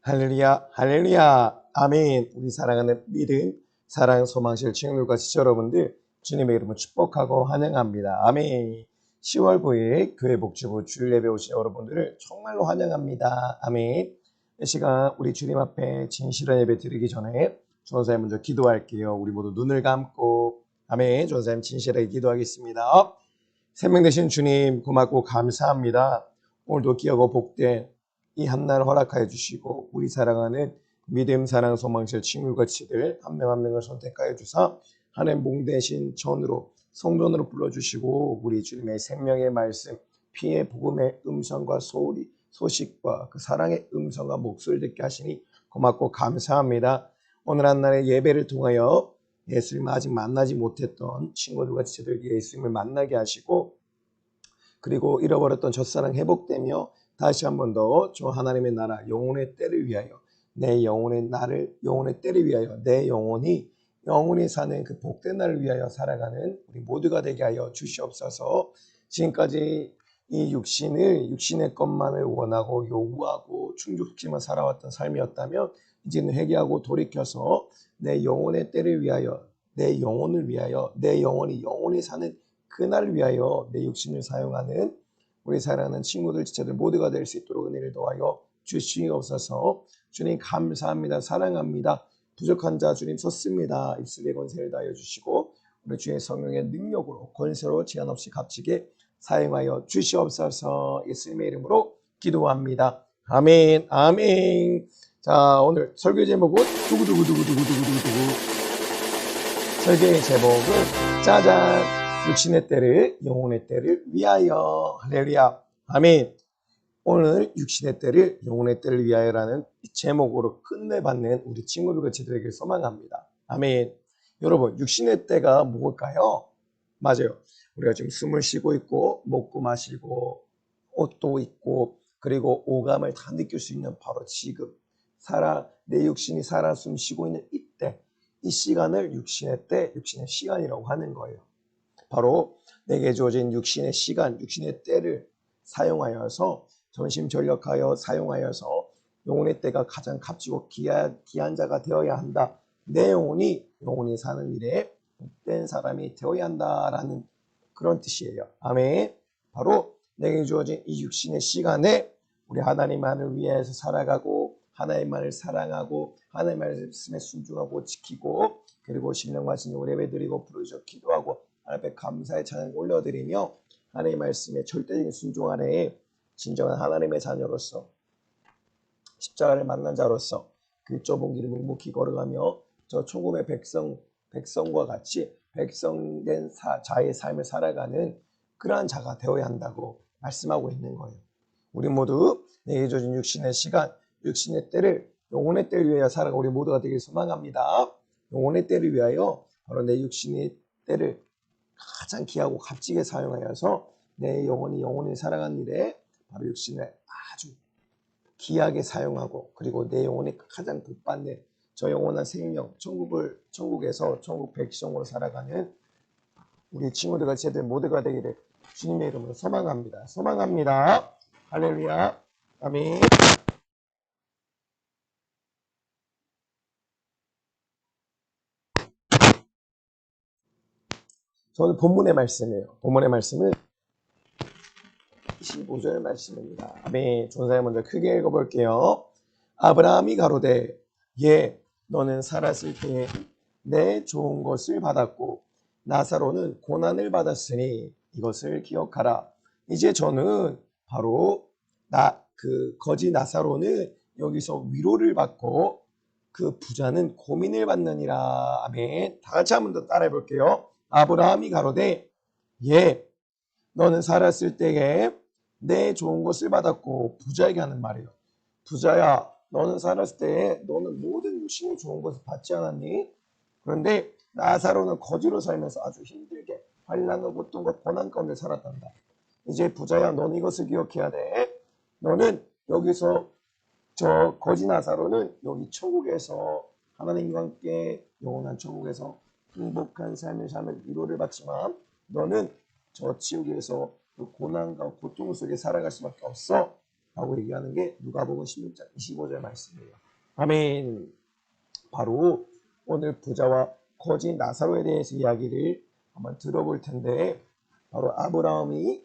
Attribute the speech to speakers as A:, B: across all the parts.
A: 할렐루야, 할렐루야, 아멘. 우리 사랑하는 믿음, 사랑, 소망실 친구들과 지체 여러분들, 주님의 이름으로 축복하고 환영합니다. 아멘. 10월 9일 교회 복지부 주일 예배 오신 여러분들을 정말로 환영합니다. 아멘. 이 시간 우리 주님 앞에 진실한 예배 드리기 전에 전사님 먼저 기도할게요. 우리 모두 눈을 감고 아멘. 전사님 진실하게 기도하겠습니다. 생명 되신 주님 고맙고 감사합니다. 오늘도 귀하고 복된 이 한날 허락하여 주시고 우리 사랑하는 믿음 사랑 소망실 친구과 지들 한 명 한 명을 선택하여 주사 하나님 봉되신 전으로 성전으로 불러주시고 우리 주님의 생명의 말씀 피의 복음의 음성과 소리 소식과 그 사랑의 음성과 목소리를 듣게 하시니 고맙고 감사합니다. 오늘 한날의 예배를 통하여 예수님을 아직 만나지 못했던 친구들과 지체들 예수님을 만나게 하시고 그리고 잃어버렸던 첫사랑 회복되며 다시 한 번 더 주 하나님의 나라 영혼의 때를 위하여 내 영혼의 나를 영혼의 때를 위하여 내 영혼이 사는 그 복된 날을 위하여 살아가는 우리 모두가 되게 하여 주시옵소서. 지금까지 이 육신의 것만을 원하고 요구하고 충족시키며 살아왔던 삶이었다면 이제는 회개하고 돌이켜서 내 영혼의 때를 위하여 내 영혼을 위하여 내 영혼이 사는 그날을 위하여 내 육신을 사용하는 우리 사랑하는 친구들 지체들 모두가 될 수 있도록 은혜를 더하여 주시옵소서. 주님 감사합니다. 사랑합니다. 부족한 자 주님 섰습니다. 입술의 권세를 다하여 주시고 우리 주의 성령의 능력으로 권세로 제한 없이 값지게 사용하여 주시옵소서. 예수님의 이름으로 기도합니다. 아멘 아멘. 자 오늘 설교 제목은 두구두구두구두구두구두구 설교의 제목은 짜잔 육신의 때를 영혼의 때를 위하여 할렐루야 아멘. 오늘 육신의 때를 영혼의 때를 위하여라는 제목으로 끝내받는 우리 친구들과 지들에게 소망합니다. 아멘. 여러분 육신의 때가 뭘까요? 맞아요. 우리가 지금 숨을 쉬고 있고 먹고 마시고 옷도 입고 그리고 오감을 다 느낄 수 있는 바로 지금 내 육신이 살아 숨 쉬고 있는 이때 이 시간을 육신의 때, 육신의 시간이라고 하는 거예요. 바로 내게 주어진 육신의 시간, 육신의 때를 사용하여서 전심전력하여 사용하여서 영혼의 때가 가장 값지고 귀한 자가 되어야 한다. 내 영혼이 사는 일에 복된 사람이 되어야 한다라는 그런 뜻이에요. 아멘. 바로 내게 주어진 이 육신의 시간에 우리 하나님만을 위해서 살아가고 하나님만을 사랑하고 하나님 말씀에 순종하고 지키고 그리고 신령과 진정으로 예배드리고 부르짖어 기도하고 하나님 앞에 감사의 찬양 올려드리며 하나님의 말씀에 절대적인 순종 안에 진정한 하나님의 자녀로서 십자가를 만난 자로서 그 좁은 길을 묵묵히 걸어가며 저 천국의 백성과 같이 백성된 자의 삶을 살아가는 그러한 자가 되어야 한다고 말씀하고 있는 거예요. 우리 모두 내게 주어진 육신의 시간, 육신의 때를 영혼의 때를 위하여 살아가 우리 모두가 되길 소망합니다. 영혼의 때를 위하여 바로 내 육신의 때를 가장 귀하고 값지게 사용하여서 내 영혼이 살아가는 일에 바로 육신을 아주 귀하게 사용하고 그리고 내 영혼이 가장 복받는 저 영원한 생명 천국에서 천국 백성으로 살아가는 우리 친구들과 제들 모두가 되기를 주님의 이름으로 소망합니다. 할렐루야 아멘. 저는 본문의 말씀이에요. 본문의 말씀은 15절 말씀입니다. 아멘. 전사님 먼저 크게 읽어볼게요. 아브라함이 가로되 예 너는 살았을 때에 내 좋은 것을 받았고 나사로는 고난을 받았으니 이것을 기억하라. 이제 저는 바로 그 거지 나사로는 여기서 위로를 받고 그 부자는 고민을 받느니라. 아멘. 다 같이 한 번 더 따라해 볼게요. 아브라함이 가로되 예 너는 살았을 때에 내 좋은 것을 받았고 부자에게 하는 말이에요. 부자야 너는 살았을 때에 너는 모든 육신의 좋은 것을 받지 않았니? 그런데 나사로는 거지로 살면서 아주 힘들게 환난과 고통과 고난 가운데 살았단다. 이제 부자야 너는 이것을 기억해야 돼. 너는 여기서 저 거지 나사로는 여기 천국에서 하나님과 함께 영원한 천국에서 행복한 삶을 사는 위로를 받지만 너는 저 지옥에서 그 고난과 고통 속에 살아갈 수밖에 없어. 라고 얘기하는 게 누가복음 16장 25절 말씀이에요. 아멘. 바로 오늘 부자와 거지 나사로에 대해서 이야기를 한번 들어볼 텐데, 바로 아브라함이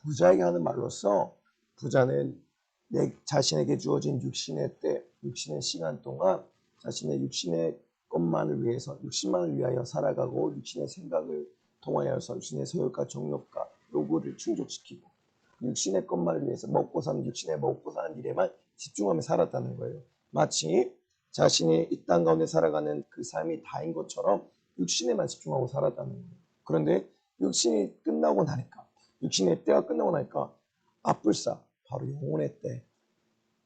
A: 부자에게 하는 말로써 부자는 내 자신에게 주어진 육신의 때, 육신의 시간 동안 자신의 육신의 것만을 위해서, 육신만을 위하여 살아가고 육신의 생각을 통하여서 육신의 소욕과 정욕과 요구를 충족시키고 육신의 것만을 위해서 먹고 사는, 육신의 먹고 사는 일에만 집중하며 살았다는 거예요. 마치 자신이 이 땅 가운데 살아가는 그 삶이 다인 것처럼 육신에만 집중하고 살았다는 거예요. 그런데 육신이 끝나고 나니까, 육신의 때가 끝나고 나니까 앞불사, 바로 영혼의 때,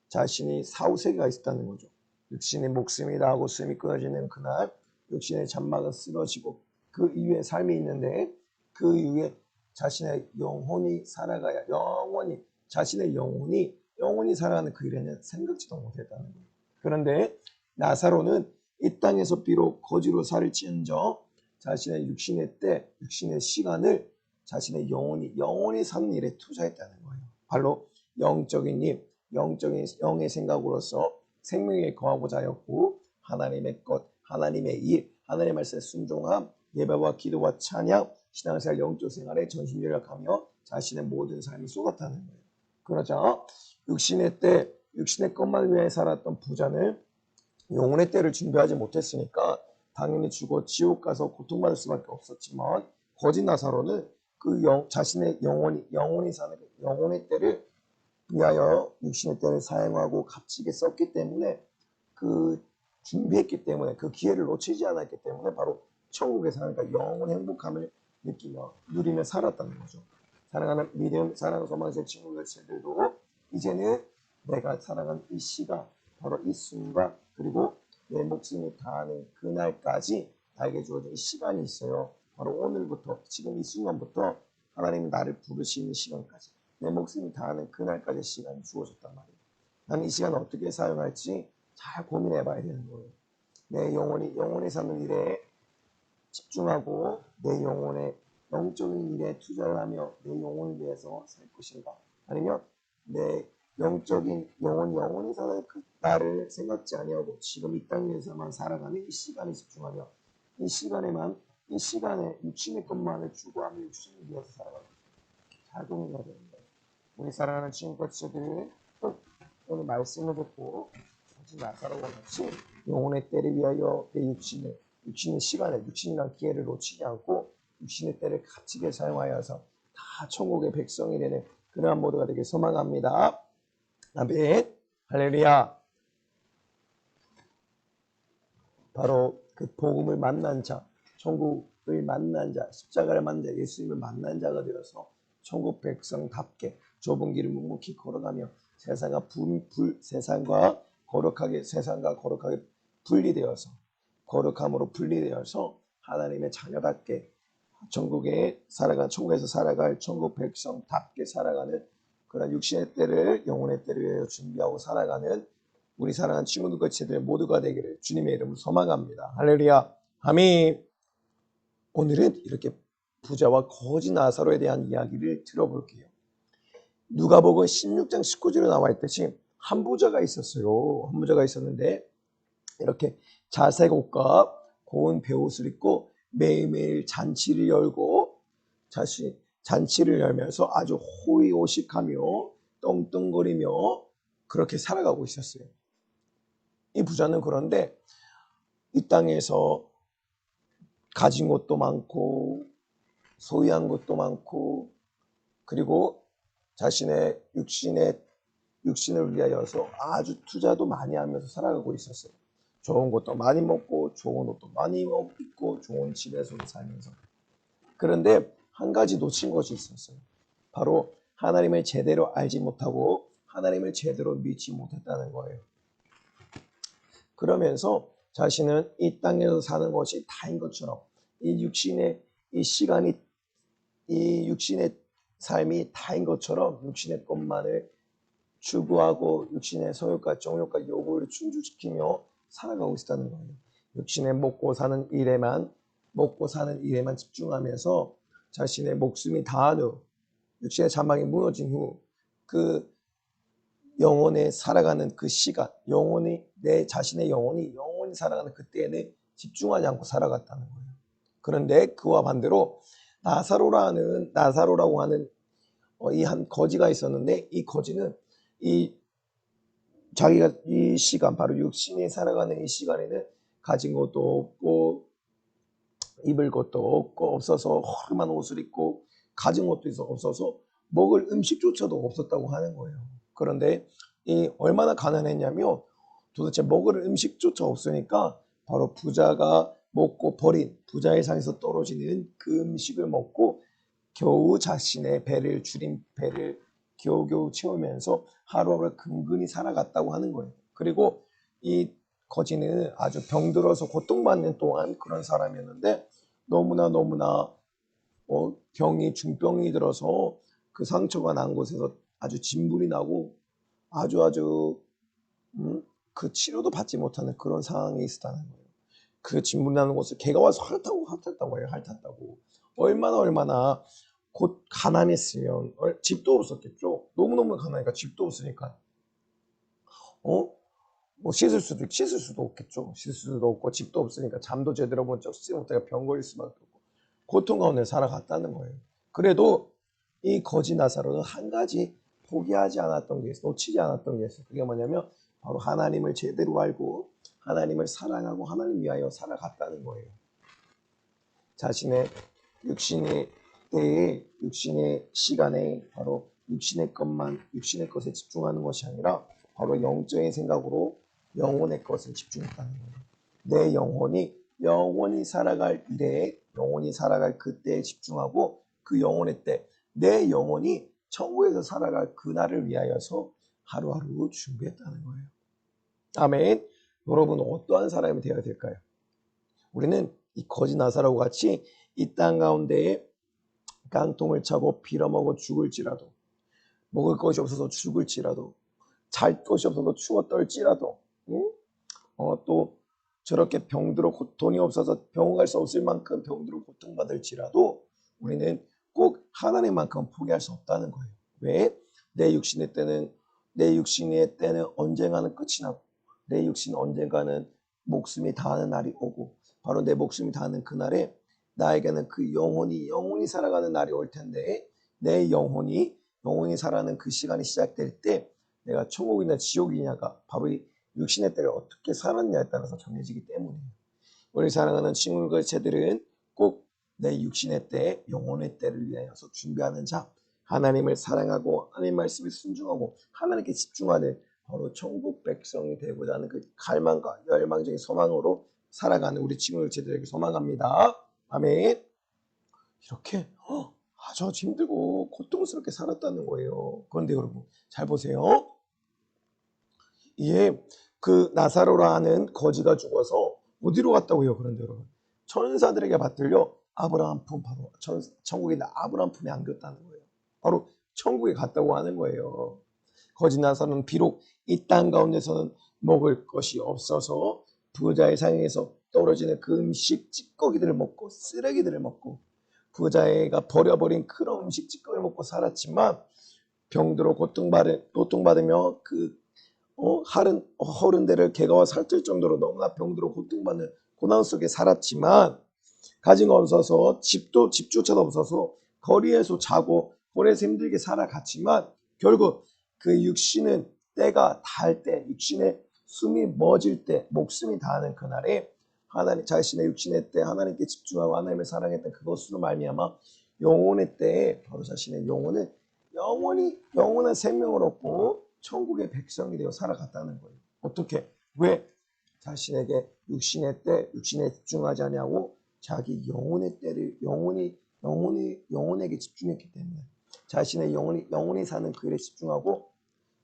A: 자신이 사후세계가 있었다는 거죠. 육신의 목숨이 나하고 숨이 끊어지는 그날 육신의 잔막은 쓰러지고 그 이후에 삶이 있는데, 그 이후에 자신의 영혼이 살아가야, 영원히 자신의 영혼이 살아가는 그 일에는 생각지도 못했다는 거예요. 그런데 나사로는 이 땅에서 비록 거지로 살을지언정 자신의 육신의 때, 육신의 시간을 자신의 영혼이 사는 일에 투자했다는 거예요. 바로 영적인 일, 영의 생각으로서 생명에 거하고자 하였고, 하나님의 것, 하나님의 일, 하나님의 말씀에 순종함, 예배와 기도와 찬양, 신앙생활, 영적 생활에 전심전력하며 자신의 모든 삶을 쏟았다는 거예요. 그러자 육신의 때, 육신의 것만 위해 살았던 부자는 영혼의 때를 준비하지 못했으니까 당연히 죽어 지옥 가서 고통받을 수밖에 없었지만, 거짓 나사로는 그 자신의 영혼이 사는 영혼의 때를 위하여 육신의 때를 사용하고 값지게 썼기 때문에, 그 준비했기 때문에, 그 기회를 놓치지 않았기 때문에 바로 천국에 사니까 영원의 행복함을 느끼며 누리며 살았다는 거죠. 사랑하는 믿음, 사랑, 소망의 친구들도 이제는 내가 살아간 이 시간, 바로 이 순간, 그리고 내 목숨이 다하는 그날까지 나에게 주어진 이 시간이 있어요. 바로 오늘부터, 지금 이 순간부터 하나님이 나를 부르시는 시간까지, 내 목숨이 다하는 그날까지 시간이 주어졌단 말이에요. 나는 이 시간을 어떻게 사용할지 잘 고민해 봐야 되는 거예요. 내 영혼이 사는 일에 집중하고 내 영혼의 영적인 일에 투자를 하며 내 영혼을 위해서 살 것인가? 아니면 내 영적인 영혼이 사는 그 나를 생각지 아니하고 지금 이 땅에서만 살아가는 이 시간에 집중하며 이 시간에 육신의 것만을 추구하며 육신을 위해서 살아가는, 잘 고민해야 됩니다. 우리 사랑하는 친구과 지체들, 오늘 말씀을 듣고 하지 나사로와 같이 영혼의 때를 위하여 내 육신의 시간에, 육신이란 기회를 놓치지 않고 육신의 때를 값지게 사용하여서 다 천국의 백성이 되는 그러한 모두가 되길 소망합니다. 아멘. 할렐루야. 바로 그 복음을 만난 자, 천국을 만난 자, 십자가를 만난 자, 예수님을 만난 자가 되어서 천국 백성답게 좁은 길을 묵묵히 걸어가며 세상과 거룩하게 분리되어서, 거룩함으로 분리되어서 하나님의 자녀답게 천국에서 살아갈 천국 백성답게 살아가는 그런 육신의 때를 영혼의 때를 위하여 준비하고 살아가는 우리 사랑하는 친구들과 지체들 모두가 되기를 주님의 이름으로 소망합니다. 할렐루야. 아멘. 오늘은 이렇게 부자와 거지 나사로에 대한 이야기를 들어볼게요. 누가복음 16장 19절에 나와 있듯이 한 부자가 있었어요. 한 부자가 있었는데 이렇게 자색 옷과 고운 베옷을 입고 매일매일 잔치를 열고 잔치를 열면서 아주 호의호식하며 떵떵거리며 그렇게 살아가고 있었어요. 이 부자는 그런데 이 땅에서 가진 것도 많고 소유한 것도 많고, 그리고 자신의 육신을 위하여서 아주 투자도 많이 하면서 살아가고 있었어요. 좋은 것도 많이 먹고 좋은 옷도 많이 입고 좋은 집에서 살면서. 그런데 한 가지 놓친 것이 있었어요. 바로 하나님을 제대로 알지 못하고 하나님을 제대로 믿지 못했다는 거예요. 그러면서 자신은 이 땅에서 사는 것이 다인 것처럼, 이 육신의 삶이 다인 것처럼 육신의 것만을 추구하고 육신의 소욕과 정욕과 요구를 충족시키며 살아가고 있다는 거예요. 육신의 먹고 사는 일에만 집중하면서 자신의 목숨이 다한 후, 육신의 자망이 무너진 후 그 영혼에 살아가는 그 시간, 영혼이 내 자신의 영혼이 살아가는 그때에는 집중하지 않고 살아갔다는 거예요. 그런데 그와 반대로 나사로라고 하는 이 한 거지가 있었는데 이 거지는 이 자기가 이 시간 바로 육신이 살아가는 이 시간에는 가진 것도 없고 입을 것도 없어서 허름한 옷을 입고 가진 것도 없어서 먹을 음식조차도 없었다고 하는 거예요. 그런데 이 얼마나 가난했냐면 도대체 먹을 음식조차 없으니까 바로 부자가 먹고 버린 부자의 상에서 떨어지는 그 음식을 먹고 겨우 자신의 배를 줄인 배를 겨우겨우 채우면서 하루하루 근근히 살아갔다고 하는 거예요. 그리고 이 거지는 아주 병들어서 고통받는 동안 그런 사람이었는데 너무나 병이 중병이 들어서 그 상처가 난 곳에서 아주 진물이 나고 아주 그 치료도 받지 못하는 그런 상황에 있었다는 거예요. 그 진물이 나는 곳을 개가 와서 핥았다고 해요. 핥았다고. 얼마나 곧 가난했으면 집도 없었겠죠. 너무너무 가난하니까 집도 없으니까 뭐 씻을 수도 없겠죠. 씻을 수도 없고 집도 없으니까 잠도 제대로 못 자고 씻지 못하니까 병 걸릴 수밖에 없고 고통 가운데 살아갔다는 거예요. 그래도 이 거지 나사로는 한 가지 포기하지 않았던 게 있어, 놓치지 않았던 게 있어. 그게 뭐냐면 바로 하나님을 제대로 알고 하나님을 사랑하고 하나님 위하여 살아갔다는 거예요. 자신의 육신의 때에 육신의 시간에 바로 육신의 것에 집중하는 것이 아니라 바로 영적인 생각으로 영혼의 것을 집중했다는 거예요. 내 영혼이 살아갈 일에 영혼이 살아갈 그때에 집중하고 그 영혼의 때 내 영혼이 천국에서 살아갈 그날을 위하여서 하루하루 준비했다는 거예요. 아멘. 여러분 어떠한 사람이 되어야 될까요? 우리는 이 거지 나사로와 같이 이 땅 가운데에 깡통을 차고 빌어먹어 죽을지라도 먹을 것이 없어서 죽을지라도 잘 것이 없어서 추워 떨지라도 응? 또 저렇게 병들어 돈이 없어서 병원 갈 수 없을 만큼 병들어 고통받을지라도 우리는 꼭 하나님만큼 포기할 수 없다는 거예요. 왜? 내 육신의 때는 언젠가는 끝이 나고 내 육신 언젠가는 목숨이 다하는 날이 오고 바로 내 목숨이 다하는 그날에 나에게는 그 영혼이 살아가는 날이 올 텐데 내 영혼이 살아가는 그 시간이 시작될 때 내가 천국이냐 지옥이냐가 바로 이 육신의 때를 어떻게 살았냐에 따라서 정해지기 때문이에요. 우리 사랑하는 친구들은 꼭 내 육신의 때, 영혼의 때를 위하여서 준비하는 자, 하나님을 사랑하고 하나님 말씀에 순종하고 하나님께 집중하는 바로 천국 백성이 되고자 하는 그 갈망과 열망적인 소망으로 살아가는 우리 친구들에게 소망합니다. 아멘. 이렇게 아주 힘들고 고통스럽게 살았다는 거예요. 그런데 여러분 잘 보세요. 이게 그 나사로라 하는 거지가 죽어서 어디로 갔다고요? 그런데 여러분 천사들에게 받들려 아브라함 품 바로 천국에 있는 아브라함 품에 안겼다는 거예요. 바로 천국에 갔다고 하는 거예요. 거지 나사로는 비록 이 땅 가운데서는 먹을 것이 없어서 부자의 상에서 떨어지는 그 음식 찌꺼기들을 먹고 쓰레기들을 먹고 부자애가 버려버린 그런 음식 찌꺼기를 먹고 살았지만 병들어 고통받으며 그 허른 데를 개가 와 살뜰 정도로 너무나 병들어 고통받는 고난 속에 살았지만 가진 거 없어서 집조차도 없어서 거리에서 자고 거리에서 힘들게 살아갔지만 결국 그 육신은 때가 닿을 때 육신의 숨이 멎을 때 목숨이 다하는 그날에 하나님 자신의 육신의 때 하나님께 집중하고 하나님을 사랑했던 그것으로 말미암아 영혼의 때에 바로 자신의 영혼은 영원한 생명을 얻고 천국의 백성이 되어 살아갔다는 거예요. 어떻게? 왜? 자신에게 육신에 집중하지 않냐고 자기 영혼에게 집중했기 때문에 자신의 영혼이 사는 그 일에 집중하고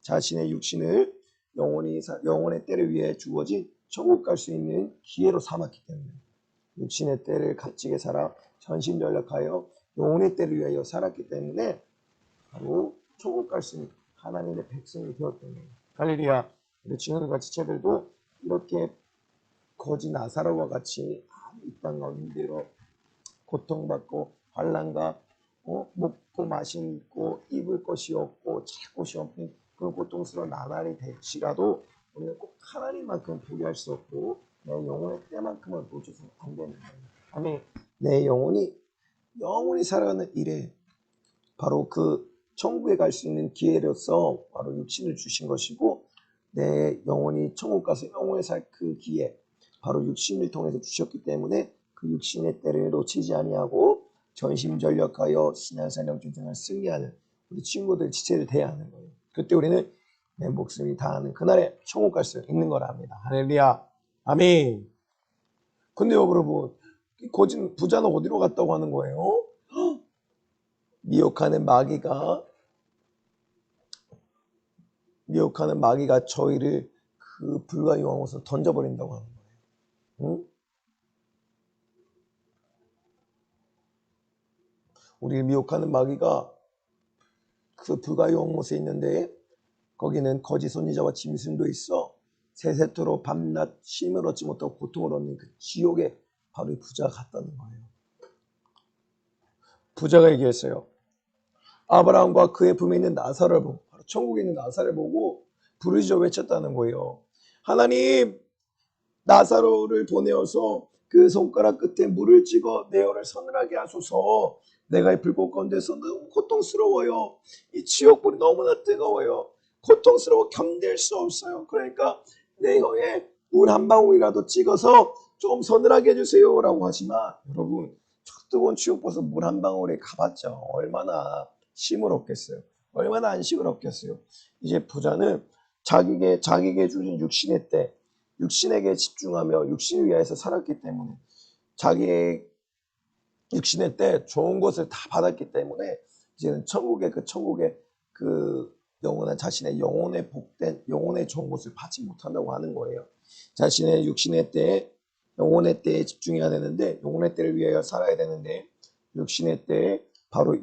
A: 자신의 육신을 영혼의 때를 위해 주어진 천국 갈 수 있는 기회로 삼았기 때문에 육신의 때를 값지게 살아 전심전력하여 영혼의 때를 위하여 살았기 때문에 바로 천국 갈 수 있는 하나님의 백성이 되었던 거예요. 할렐루야. 우리 친구들과 지체들도 이렇게 거지 나사로와 같이 이 땅 가운데로 고통받고 환난과 먹고 마시고 입을 것이 없고 잘 곳이 없는 그런 고통스러운 나날이 될지라도 우리는 꼭 하나님만큼 포기할 수 없고 내 영혼의 때만큼은 놓쳐서는 안 되는 거예요. 아멘. 내 영혼이 살아가는 일에 바로 그 천국에 갈 수 있는 기회로서 바로 육신을 주신 것이고 내 영혼이 천국 가서 영원히 살 그 기회 바로 육신을 통해서 주셨기 때문에 그 육신의 때를 놓치지 아니하고 전심전력하여 신앙생활 중생을 승리하는 우리 친구들 지체를 대해야 하는 거예요. 그때 우리는 내 목숨이 다하는 그날에 천국 갈 수 있는 거랍니다. 할렐루야. 아멘. 근데 여러분 거진 부자는 어디로 갔다고 하는 거예요? 미혹하는 마귀가 저희를 그 불과 유황에서 던져버린다고 하는 거예요. 응? 우리를 미혹하는 마귀가 그 불과 유황못에 있는데 거기는 거짓 선지자와 짐승도 있어 세세토록 밤낮 쉼을 얻지 못하고 고통을 얻는 그 지옥에 바로 이 부자가 갔다는 거예요. 부자가 얘기했어요. 아브라함과 그의 품에 있는 나사를 보고 바로 천국에 있는 나사를 보고 부르짖어 외쳤다는 거예요. 하나님 나사로를 보내어서 그 손가락 끝에 물을 찍어 내 혀를 서늘하게 하소서. 내가 이 불꽃 가운데서 너무 고통스러워요. 이 지옥불이 너무나 뜨거워요. 고통스러워 견딜 수 없어요. 그러니까 내 혀에 물 한 방울이라도 찍어서 좀 서늘하게 해주세요 라고 하지만 여러분 뜨거운 지옥버섯 물 한 방울에 가봤자 얼마나 심을 얻겠어요. 얼마나 안식을 얻겠어요. 이제 부자는 자기에게 주신 육신의 때 육신에게 집중하며 육신을 위해서 살았기 때문에 자기의 육신의 때 좋은 것을 다 받았기 때문에 이제는 천국의 그 영원한 자신의 영혼의 복된 영혼의 좋은 것을 받지 못한다고 하는 거예요. 자신의 육신의 때 영혼의 때에 집중해야 되는데 영혼의 때를 위하여 살아야 되는데 육신의 때에 바로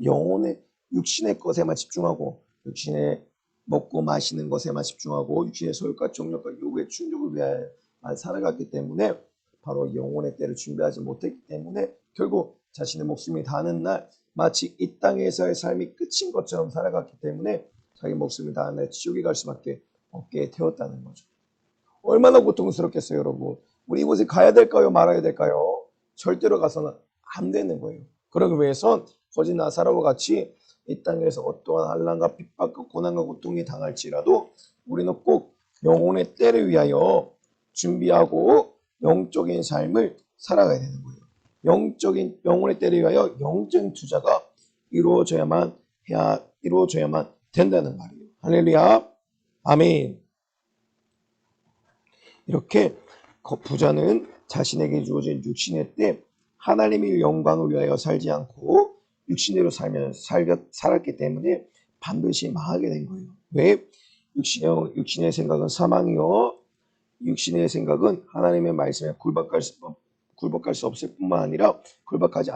A: 육신의 것에만 집중하고 육신의 먹고 마시는 것에만 집중하고 육신의 소욕과 정욕과 요구의 충족을 위하여 살아갔기 때문에 바로 영혼의 때를 준비하지 못했기 때문에 결국 자신의 목숨이 다하는 날 마치 이 땅에서의 삶이 끝인 것처럼 살아갔기 때문에 자기 목숨이 다하는 날 지옥에 갈 수밖에 없게 되었다는 거죠. 얼마나 고통스럽겠어요, 여러분. 우리 이곳에 가야 될까요? 말아야 될까요? 절대로 가서는 안 되는 거예요. 그러기 위해선 거짓 나사로와 같이 이 땅에서 어떠한 환난과 핍박과 고난과 고통이 당할지라도 우리는 꼭 영혼의 때를 위하여 준비하고 영적인 삶을 살아가야 되는 거예요. 영혼의 때를 위하여 영적인 투자가 이루어져야만 된다는 말이에요. 할렐루야. 아멘. 이렇게 부자는 자신에게 주어진 육신의 때 하나님의 영광을 위하여 살지 않고 육신대로 살았기 때문에 반드시 망하게 된 거예요. 왜? 육신의 생각은 사망이요. 육신의 생각은 하나님의 말씀에 굴복할 수 없을 뿐만 아니라 굴복하지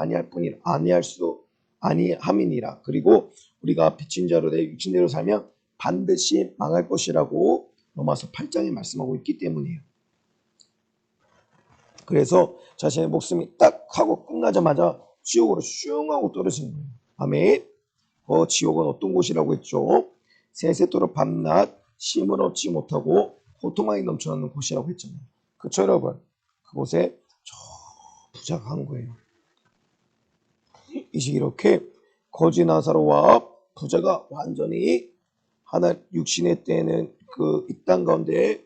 A: 아니함이니라. 그리고 우리가 빚진 자로 내 육신대로 살면 반드시 망할 것이라고 로마서 8장에 말씀하고 있기 때문이에요. 그래서 자신의 목숨이 딱 하고 끝나자마자 지옥으로 슝 하고 떨어지는 거예요. 아멘. 지옥은 어떤 곳이라고 했죠? 세세토록 밤낮 쉼을 얻지 못하고 고통하게 넘쳐나는 곳이라고 했잖아요. 그렇죠, 여러분? 그곳에 저 부자가 간 거예요. 이제 이렇게 거지 나사로와 부자가 완전히 하나 육신의 때는 그 이 땅 가운데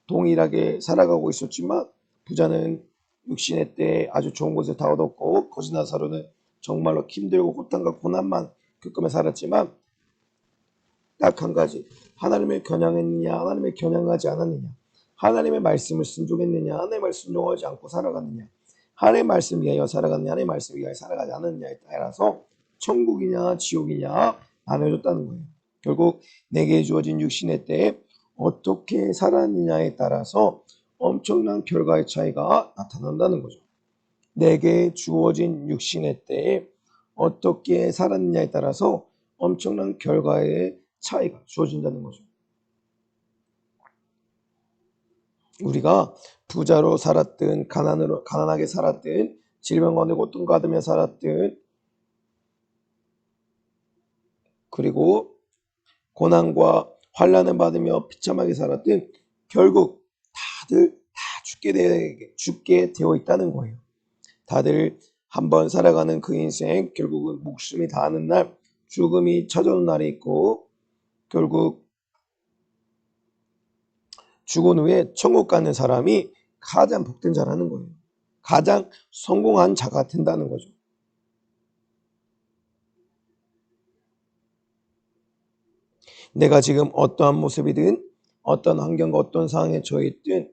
A: 동일하게 살아가고 있었지만 부자는 육신의 때에 아주 좋은 것을 다 얻었고 거지 나사로는 정말로 힘들고 고통과 고난만 겪으며 살았지만 딱 한 가지 하나님을 겨냥했느냐 하나님을 겨냥하지 않았느냐 하나님의 말씀을 순종했느냐 하나님의 말씀을 순종하지 않고 살아갔느냐 하나님의 말씀 위하여 살아갔느냐 하나님의 말씀 위하여 살아가지 않았느냐에 따라서 천국이냐 지옥이냐 나눠졌다는 거예요. 결국 내게 주어진 육신의 때에 어떻게 살았느냐에 따라서 엄청난 결과의 차이가 나타난다는 거죠. 내게 주어진 육신의 때에 어떻게 살았느냐에 따라서 엄청난 결과의 차이가 주어진다는 거죠. 우리가 부자로 살았든 가난하게 살았든 질병 가운데 고통 받으며 살았든 그리고 고난과 환난을 받으며 비참하게 살았든 결국 다들 다 죽게 되어 있다는 거예요. 다들 한번 살아가는 그 인생 결국은 목숨이 다하는 날 죽음이 찾아오는 날이 있고 결국 죽은 후에 천국 가는 사람이 가장 복된 자라는 거예요. 가장 성공한 자가 된다는 거죠. 내가 지금 어떠한 모습이든 어떤 환경과 어떤 상황에 처해 있든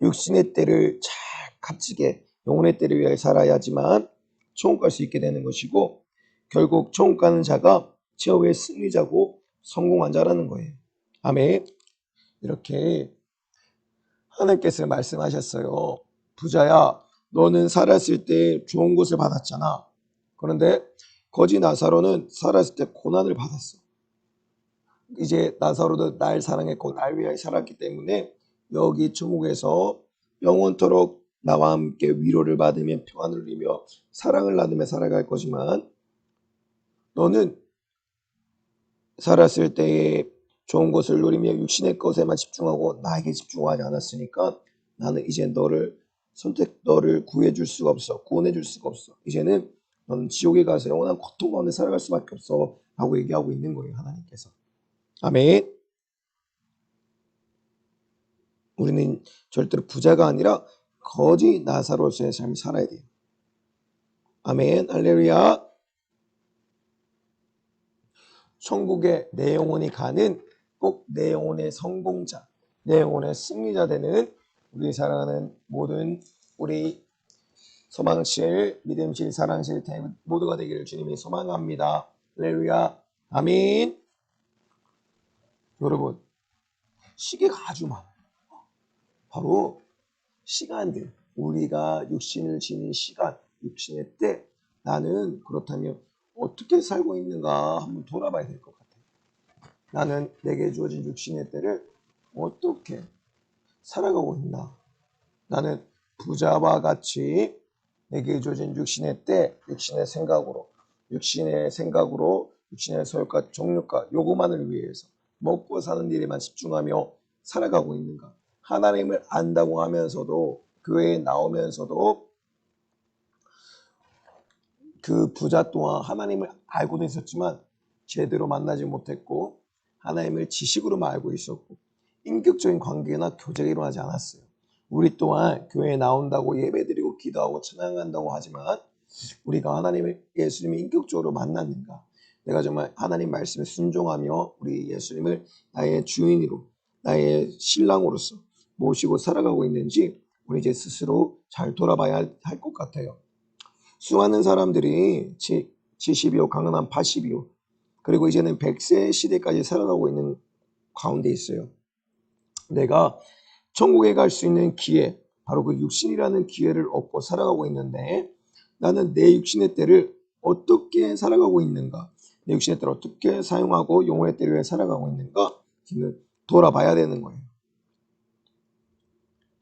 A: 육신의 때를 잘 값지게 영혼의 때를 위하여 살아야지만 천국 갈 수 있게 되는 것이고 결국 천국 가는 자가 최후의 승리자고 성공한 자라는 거예요. 아멘. 이렇게 하나님께서 말씀하셨어요. 부자야, 너는 살았을 때 좋은 것을 받았잖아. 그런데 거지 나사로는 살았을 때 고난을 받았어. 이제 나사로도 날 사랑했고 날 위하여 살았기 때문에 여기 천국에서 영원토록 나와 함께 위로를 받으며 평안을 누리며 사랑을 나누며 살아갈 거지만 너는 살았을 때에 좋은 것을 누리며 육신의 것에만 집중하고 나에게 집중하지 않았으니까 나는 이제 너를 구해줄 수가 없어. 구원해줄 수가 없어. 이제는 너는 지옥에 가서 영원한 고통 가운데 살아갈 수밖에 없어. 라고 얘기하고 있는 거예요. 하나님께서. 아멘. 우리는 절대로 부자가 아니라 거지 나사로서의 삶을 살아야 돼요. 아멘. 할렐루야. 천국에 내 영혼이 가는 꼭 내 영혼의 성공자, 내 영혼의 승리자 되는 우리 사랑하는 모든 우리 소망실, 믿음실, 사랑실 모두가 되기를 주님이 소망합니다. 할렐루야. 아멘. 여러분, 시계가 아주 많아요. 바로 시간들, 우리가 육신을 지닌 시간, 육신의 때 나는 그렇다면 어떻게 살고 있는가 한번 돌아봐야 될 것 같아요. 나는 내게 주어진 육신의 때를 어떻게 살아가고 있나? 나는 부자와 같이 내게 주어진 육신의 때, 육신의 생각으로, 육신의 소욕과 정욕과 요구만을 위해서 먹고 사는 일에만 집중하며 살아가고 있는가? 하나님을 안다고 하면서도 교회에 나오면서도 그 부자 또한 하나님을 알고는 있었지만 제대로 만나지 못했고 하나님을 지식으로만 알고 있었고 인격적인 관계나 교제가 일어나지 않았어요. 우리 또한 교회에 나온다고 예배드리고 기도하고 찬양한다고 하지만 우리가 예수님을 인격적으로 만났는가? 내가 정말 하나님 말씀에 순종하며 우리 예수님을 나의 주인으로 나의 신랑으로서 모시고 살아가고 있는지 우리 이제 스스로 잘 돌아봐야 할 것 같아요. 수많은 사람들이 70이요, 강한 80이요, 그리고 이제는 100세 시대까지 살아가고 있는 가운데 있어요. 내가 천국에 갈 수 있는 기회, 바로 그 육신이라는 기회를 얻고 살아가고 있는데 나는 내 육신의 때를 어떻게 살아가고 있는가? 내 육신의 때를 어떻게 사용하고 영혼의 때를 위해 살아가고 있는가? 지금 돌아봐야 되는 거예요.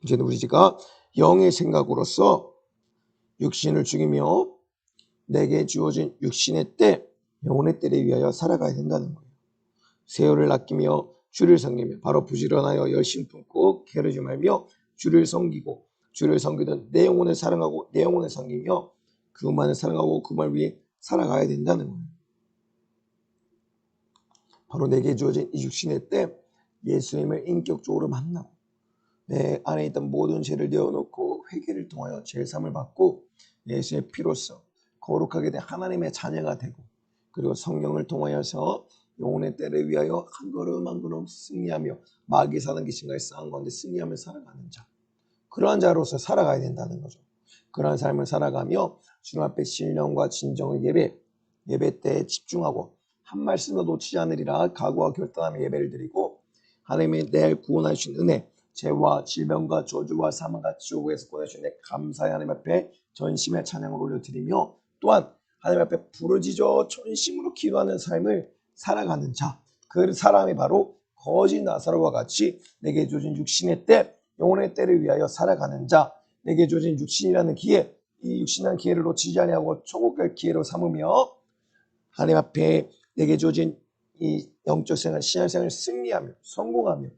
A: 이제는 우리가 영의 생각으로서 육신을 죽이며 내게 주어진 육신의 때, 영혼의 때를 위하여 살아가야 된다는 거예요. 세월을 아끼며 주를 섬기며 바로 부지런하여 열심 품고 게으르지 말며 주를 섬기던 내 영혼을 사랑하고 내 영혼을 섬기며 그만을 사랑하고 그만 위해 살아가야 된다는 거예요. 바로 내게 주어진 이 육신의 때 예수님을 인격적으로 만나고 내 안에 있던 모든 죄를 내어놓고 회개를 통하여 제사함을 받고 예수의 피로써 거룩하게 된 하나님의 자녀가 되고 그리고 성령을 통하여서 영혼의 때를 위하여 한 걸음 한 걸음 승리하며 마귀 사는 귀신과의 싸움 가운데 승리하며 살아가는 자, 그러한 자로서 살아가야 된다는 거죠. 그러한 삶을 살아가며 주님 앞에 신령과 진정의 예배 때에 집중하고 한 말씀도 놓치지 않으리라 각오와 결단하며 예배를 드리고 하나님의 내 구원하신 은혜, 죄와 질병과 저주와 사망과 지옥에서 구원하신 내 감사의 하나님 앞에 전심의 찬양을 올려드리며 또한 하나님 앞에 부르짖어 전심으로 기도하는 삶을 살아가는 자, 그 사람이 바로 거지 나사로와 같이 내게 주어진 육신의 때, 영혼의 때를 위하여 살아가는 자, 내게 주어진 육신이라는 기회, 이 육신이라는 기회를 놓치지 아니하고 천국 갈 기회로 삼으며 하나님 앞에 내게 주어진 이 영적 생활, 신앙 생활을 승리하며 성공하며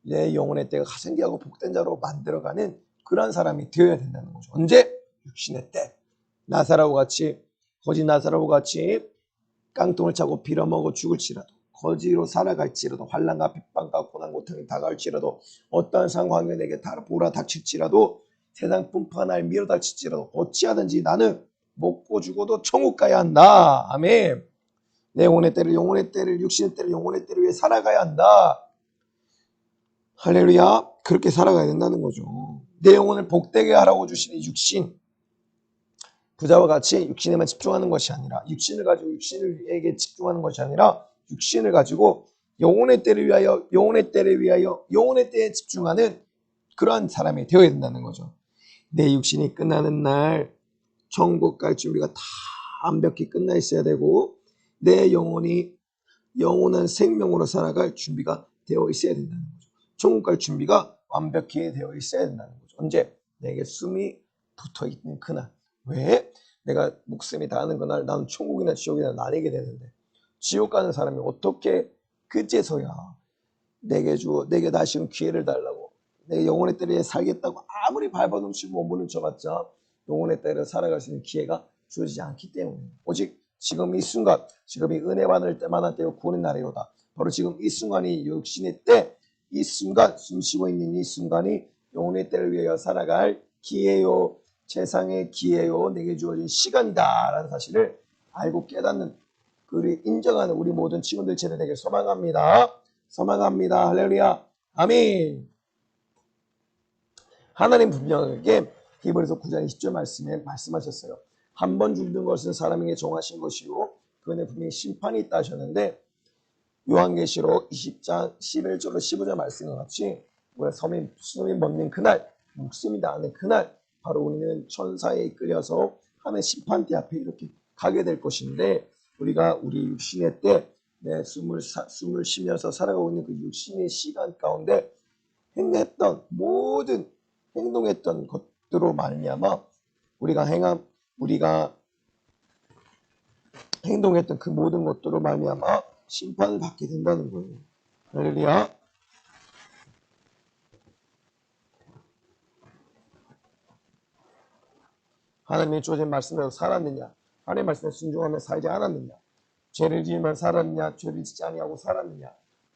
A: 내 영혼의 때가 가생기하고 복된 자로 만들어가는 그런 사람이 되어야 된다는 거죠. 언제? 육신의 때. 나사로와 같이 거짓 나사로와 같이 깡통을 차고 빌어먹어 죽을지라도 거지로 살아갈지라도 환난과 핍박과 고난 고통이 다가올지라도 어떠한 상황이 내게 몰아닥칠지라도 세상 분파가 날 밀어닥칠지라도 어찌하든지 나는 먹고 죽어도 천국 가야 한다. 아멘. 내 영혼의 때를 육신의 때를 영혼의 때를 위해 살아가야 한다. 할렐루야. 그렇게 살아가야 된다는 거죠. 내 영혼을 복되게 하라고 주신 이 육신, 부자와 같이 육신에만 집중하는 것이 아니라 육신을 가지고 육신에게 집중하는 것이 아니라 육신을 가지고 영혼의 때를 위하여 영혼의 때에 집중하는 그러한 사람이 되어야 된다는 거죠. 내 육신이 끝나는 날 천국 갈 준비가 다 완벽히 끝나 있어야 되고 내 영혼이 영원한 생명으로 살아갈 준비가 되어 있어야 된다는 거죠. 천국 갈 준비가 완벽히 되어 있어야 된다는 거죠. 언제? 내게 숨이 붙어 있는 그날. 왜? 내가 목숨이 다하는 그날 나는 천국이나 지옥이나 나뉘게 되는데 지옥 가는 사람이 어떻게 그제서야 내게 다시 기회를 달라고 내가 영혼의 때를 살겠다고 아무리 발버둥치고 몸부림 쳐봤자 영혼의 때를 살아갈 수 있는 기회가 주어지지 않기 때문에 오직 지금 이 순간 지금 이 은혜 받을 때만한 때요 구원의 날이로다. 바로 지금 이 순간이 육신의 때 이 순간 숨쉬고 있는 이 순간이 영혼의 때를 위하여 살아갈 기회요 세상의 기회요 내게 주어진 시간이다라는 사실을 알고 깨닫는 그를 인정하는 우리 모든 친구들 제대 되길 소망합니다. 소망합니다. 할렐루야. 아멘. 하나님 분명하게 히브리서 9장 20절 말씀에 말씀하셨어요. 한 번 죽는 것은 사람에게 정하신 것이요 그는 분명히 심판이 있다 하셨는데 요한계시록 20장 11절로 15절 말씀과 같이 숨이 멎는 그날 목숨이 다하는 그날 바로 우리는 천사에 이끌려서 하는 심판대 앞에 이렇게 가게 될 것인데 우리가 우리 육신의 때 내 숨을 쉬면서 살아가고 있는 그 육신의 시간 가운데 행동했던 것들로 말미암아 우리가 행동했던 그 모든 것들로 말미암아 심판을 받게 된다는 거예요. 할렐루야. 하나님의 주어진 말씀대로 살았느냐? 하나님의 말씀에 순종하며 살지 않았느냐? 죄를 지으면 살았느냐? 죄를 짓지 아니하고 살았느냐?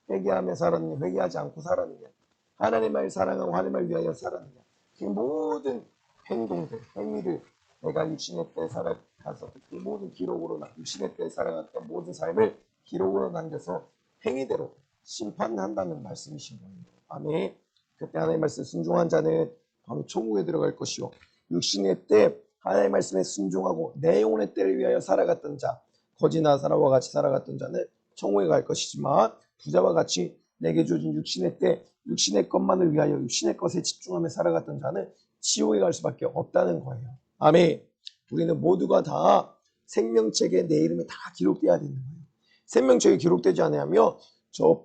A: 회개하며 살았느냐? 회개하지 않고 살았느냐? 하나님을 사랑하고 하나님을 위하여 살았느냐? 그 모든 행동들, 행위를 내가 육신의 때 살아가서 그 모든 기록으로 육신의 때 살아갔던 모든 삶을 기록으로 남겨서 행위대로 심판한다는 말씀이신 거예요. 아멘. 그때 하나님의 말씀에 순종한 자는 바로 천국에 들어갈 것이요. 육신의 때 하나님의 말씀에 순종하고 내 영혼의 때를 위하여 살아갔던 자, 거지 나사로와 같이 살아갔던 자는 천국에 갈 것이지만 부자와 같이 내게 주어진 육신의 때 육신의 것만을 위하여 육신의 것에 집중하며 살아갔던 자는 지옥에 갈 수밖에 없다는 거예요. 아멘. 우리는 모두가 다 생명책에 내 이름이 다 기록돼야 되는 거예요. 생명책에 기록되지 않으면 저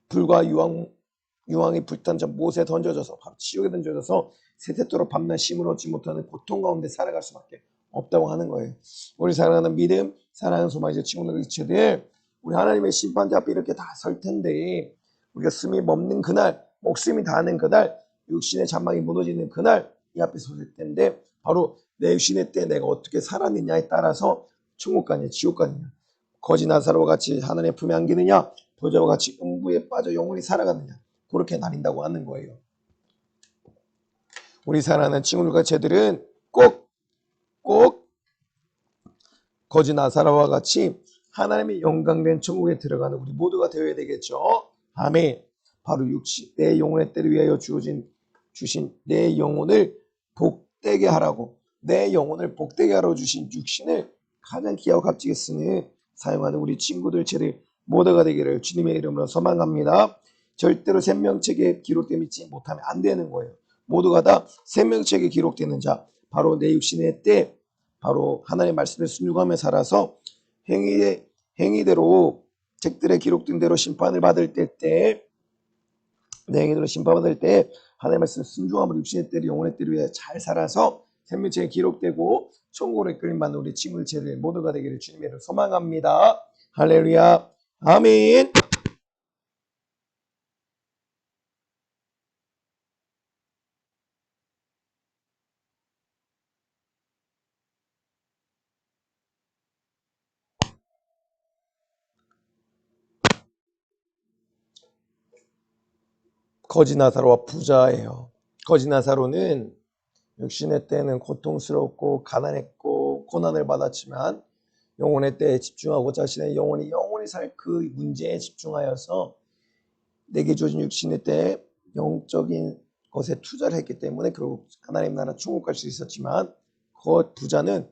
A: 불과 유황이 불탄 저 못에 던져져서 바로 지옥에 던져져서 세세토록 밤낮 쉼을 얻지 못하는 고통 가운데 살아갈 수밖에 없다고 하는 거예요. 우리 사랑하는 믿음, 사랑하는 소망이죠. 친구들 지체들 우리 하나님의 심판대 앞에 이렇게 다 설 텐데 우리가 숨이 멎는 그날, 목숨이 다하는 그날, 육신의 잔망이 무너지는 그날 이 앞에 설 텐데 바로 내 육신의 때 내가 어떻게 살았느냐에 따라서 천국 가냐 지옥 가느냐 거지 나사로와 같이 하나님의 품에 안기느냐 부자와 같이 음부에 빠져 영원히 살아가느냐 그렇게 나뉜다고 하는 거예요. 우리 사랑하는 친구들과 쟤들은 꼭 거지 나사로와 같이 하나님의 영광된 천국에 들어가는 우리 모두가 되어야 되겠죠. 아멘. 바로 내 영혼의 때를 위하여 주신 내 영혼을 복되게 하라고 내 영혼을 복되게 하러 주신 육신을 가장 귀하고 값지게 쓰는 사용하는 우리 친구들 쟤들 모두가 되기를 주님의 이름으로 소망합니다. 절대로 생명책에 기록되지 믿지 못하면 안 되는 거예요. 모두가 다 생명책에 기록되는 자 바로 내 육신의 때 바로 하나님의 말씀을 순종하며 살아서 행위대로 책들에 기록된 대로 심판을 받을 때 내 행위대로 심판받을 때 하나님의 말씀을 순종함으로 육신의 때를 영혼의 때를 위해 잘 살아서 생명책에 기록되고 천국으로 이끌림받는 우리 친구들 제들 모두가 되기를 주님의 이름으로 소망합니다. 할렐루야. 아멘. 거지 나사로와 부자예요. 거지 나사로는 육신의 때는 고통스럽고 가난했고 고난을 받았지만 영혼의 때에 집중하고 자신의 영혼이 살 그 문제에 집중하여서 내게 주어진 육신의 때에 영적인 것에 투자를 했기 때문에 결국 하나님 나라 천국 갈 수 있었지만 그 부자는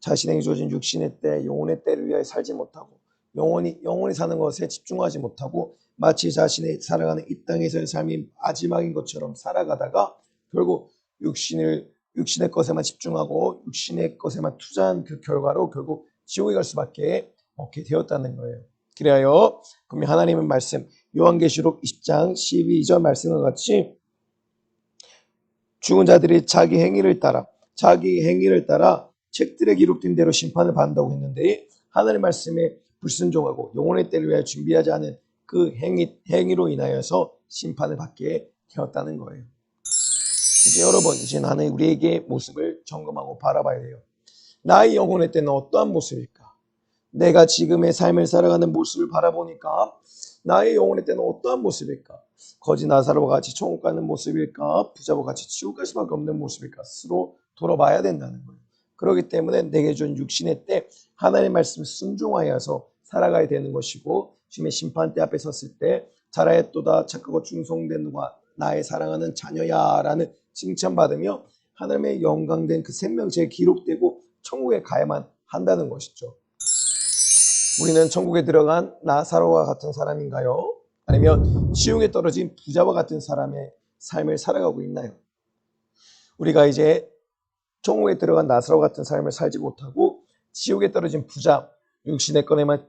A: 자신에게 주어진 육신의 때, 영혼의 때를 위하여 살지 못하고 영혼이 사는 것에 집중하지 못하고 마치 자신의 살아가는 이 땅에서의 삶이 마지막인 것처럼 살아가다가 결국 육신의 것에만 집중하고 육신의 것에만 투자한 그 결과로 결국 지옥에 갈 수밖에 없게 되었다는 거예요. 그래요. 그럼 하나님의 말씀 요한계시록 20장 12절 말씀과 같이 죽은 자들이 자기 행위를 따라 책들에 기록된 대로 심판을 받는다고 했는데 하나님의 말씀에 불순종하고 영혼의 때를 위하여 준비하지 않은 그 행위로 인하여서 심판을 받게 되었다는 거예요. 이제 여러분, 이제 나는 우리에게 모습을 점검하고 바라봐야 돼요. 나의 영혼의 때는 어떠한 모습일까? 내가 지금의 삶을 살아가는 모습을 바라보니까 나의 영혼의 때는 어떠한 모습일까? 거지 나사로와 같이 천국 가는 모습일까? 부자와 같이 지옥 갈 수밖에 없는 모습일까? 스스로 돌아봐야 된다는 거예요. 그렇기 때문에 내게 준 육신의 때 하나님의 말씀을 순종하여서 살아가야 되는 것이고 주님의 심판대 앞에 섰을 때 잘하였도다 착하고 충성된 누가 나의 사랑하는 자녀야 라는 칭찬받으며 하나님의 영광된 그 생명체에 기록되고 천국에 가야만 한다는 것이죠. 우리는 천국에 들어간 나사로와 같은 사람인가요? 아니면 지옥에 떨어진 부자와 같은 사람의 삶을 살아가고 있나요? 우리가 이제 천국에 들어간 나사로 같은 삶을 살지 못하고 지옥에 떨어진 부자, 육신의 것에만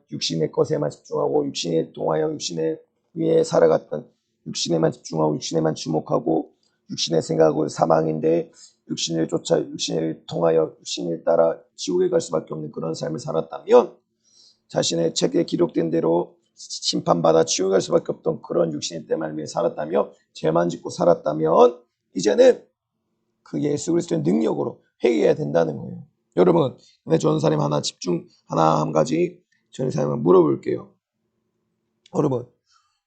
A: 집중하고 육신에 통하여 육신에 위해 살아갔던 육신에만 집중하고 육신에만 주목하고 육신의 생각을 사망인데 육신을 통하여 육신을 따라 지옥에 갈 수밖에 없는 그런 삶을 살았다면 자신의 책에 기록된 대로 심판받아 지옥에 갈 수밖에 없던 그런 육신의 때만 위해 살았다며 죄만 짓고 살았다면 이제는 그 예수 그리스도의 능력으로 회개해야 된다는 거예요. 여러분, 전사님 하나 한 가지 전사님을 물어볼게요. 여러분,